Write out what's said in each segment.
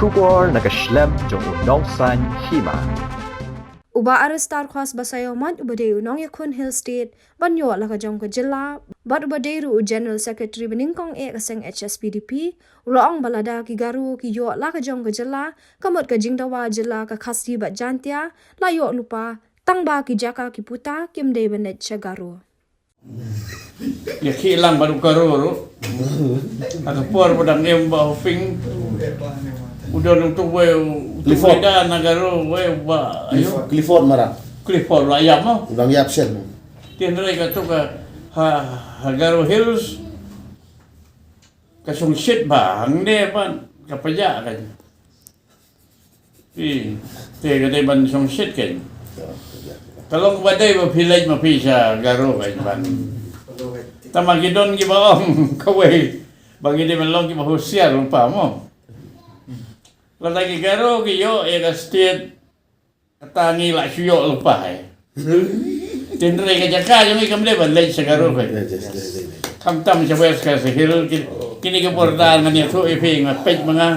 Shubor nakaslem jong unongsan hima. Uba arestar khas basayoman ubade unong yakun Hill State banyo laka jong ka jilla bat ubade ru General Secretary beningkong kaseng HSPDP uloong balada ki garu ki yo laka jong ka jilla kamot ka jingdawa jilla ka khasti bat jantia layo lupa tangba ki jaka ki puta kimde benet chagaru ya kilang baru karuru aku por padang emba hoping udah nunggu we Clifford. dah nagaro we ba ayo Clifford marah. Clifford lah ya mau Udang yapsen. tiandre ka tu ka Hagaro Hills ka sung shit ba hangde pan ka paja kan te ka dai ban sung shit kan kalau badai ba village ma pisa garo kan ban tamagidon gi ba ong kawai bagi dia melong ki ba husiar lupa mo lagi garo ki yo ya ka state katangi la suyo lupa tendre ka jaka yo mi kamle ban lej sa garo ka tam sa west ka sa hill kini ka portal man to ipi nga pej mga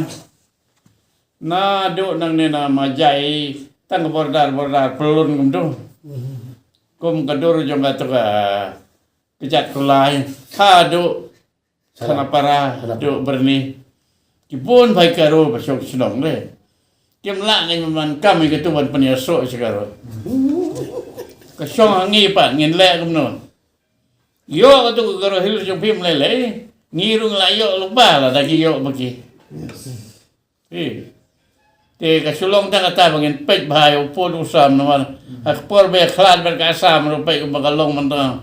na do nang ne na majai tang bordar pelun kum do kum kadur jo nga to ka kejat kulai ha do sana para do berni kipun baik karo pasok senong le kem la ngai man kam ke tu ban paniaso sigaro ka song ngi pa ngin le kum non yo ka tu karo hil jong pim le le ngirung la yo lupa la dagi yo bagi te ka sulong ta kata bangin pej bahai upon usam naman akpor be khlad ber ka asam ro pe bagalong man ta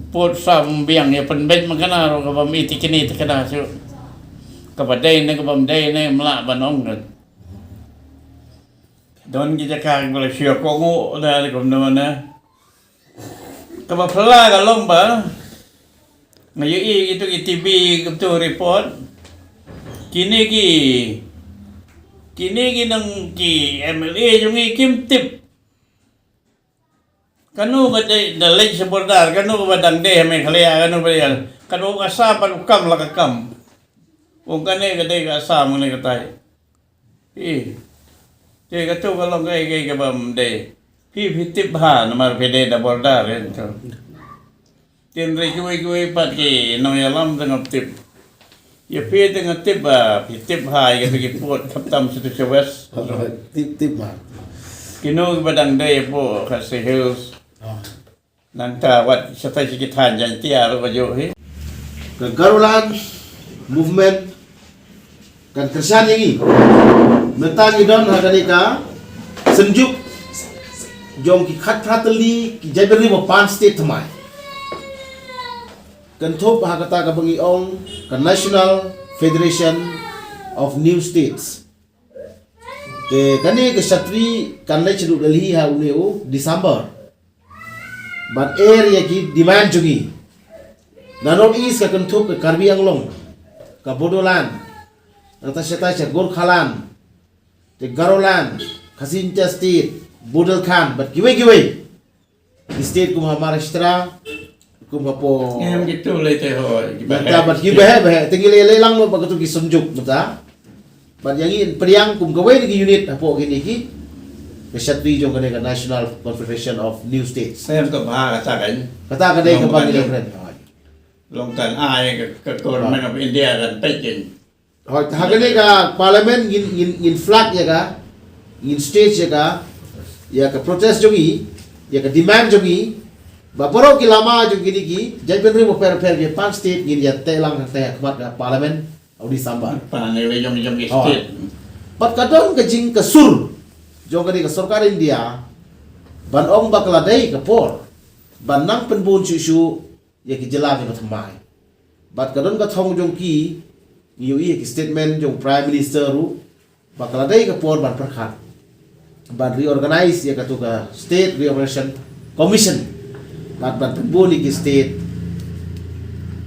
pot sam biang ya penbet makana ro ka bamiti kini takana so kapaday na kapamday na yung mala banong na doon kita kaging pala siya ko ngu dahil kung naman na kapapala ka lang ba ngayon ito TV ito report kinigi ng ki MLA yung ikimtip kanu ka dalig sa bordar kanu ka ba dangde may kalaya kanu ba yan kanu kasapan ukam lakakam kung kani kadai ka asam ni katay. Te ka tu kalong kay ka bam de. Tip ha namar pede da bordar ento. Tinre kuwi pat ki no yalam dengan tip. Ya pe dengan tip ba tip ha ya bagi pot kaptam situ sewes. Tip mah. Kino badang de po kasi hills. Nang tawat sa tayo sikitan jan tiar ba jo he. Kagarulan movement kan kersan ini mentang idon hagani ka senjuk jong ki khat khatli ki jaberi mo pan state thamai kan thop hagata ka bangi ong kan National Federation of New States te kani ke satri kan lai chidu delhi ha uneu December but area ki demand jogi na north east ka kan thop ka Karbi Anglong ka Bodoland atas saya Gorkhaland, Garoland, Kasinta State, Budelkhan, but giwe state kuma Maharashtra, kuma po. Em gitu le te ho. Bata but giwe tinggal lelang mo pagkatu ki sunjuk bata. But yang ini priang kum gawe ni unit apo gini ki. Kesatri jong kane ka National Confederation of New States. Saya ka ba kata kan. Kata kadai ka bang friend. Long tan ai ka government of India kan pekin. Hagani ka parliament in flag ya ka in stage ya ka protest jogi ya ka demand jogi baporo ki lama jogi ni ki jaipenri mo per ke pan state gin ya telang te akmat ka parliament audi sambar Pan le jom state. pat kadon ka jing ka sur jogani ka sarkar India ban ong bakladai ka por ban nang penbun susu ya ki jelami ka thamai bat kadon ka thong jong ki Yui statement jong Prime Minister ru bakal ada ke por ban perkhat ban reorganize ya katu ka State Reorganization Commission ban pembuli ki state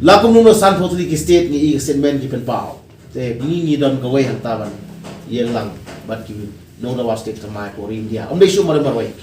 lakum nuno san photli ki state ni statement ki pen pau te ni don ka wei han taban yeng lang bat ki no da was state tamai por India om de shu mar wei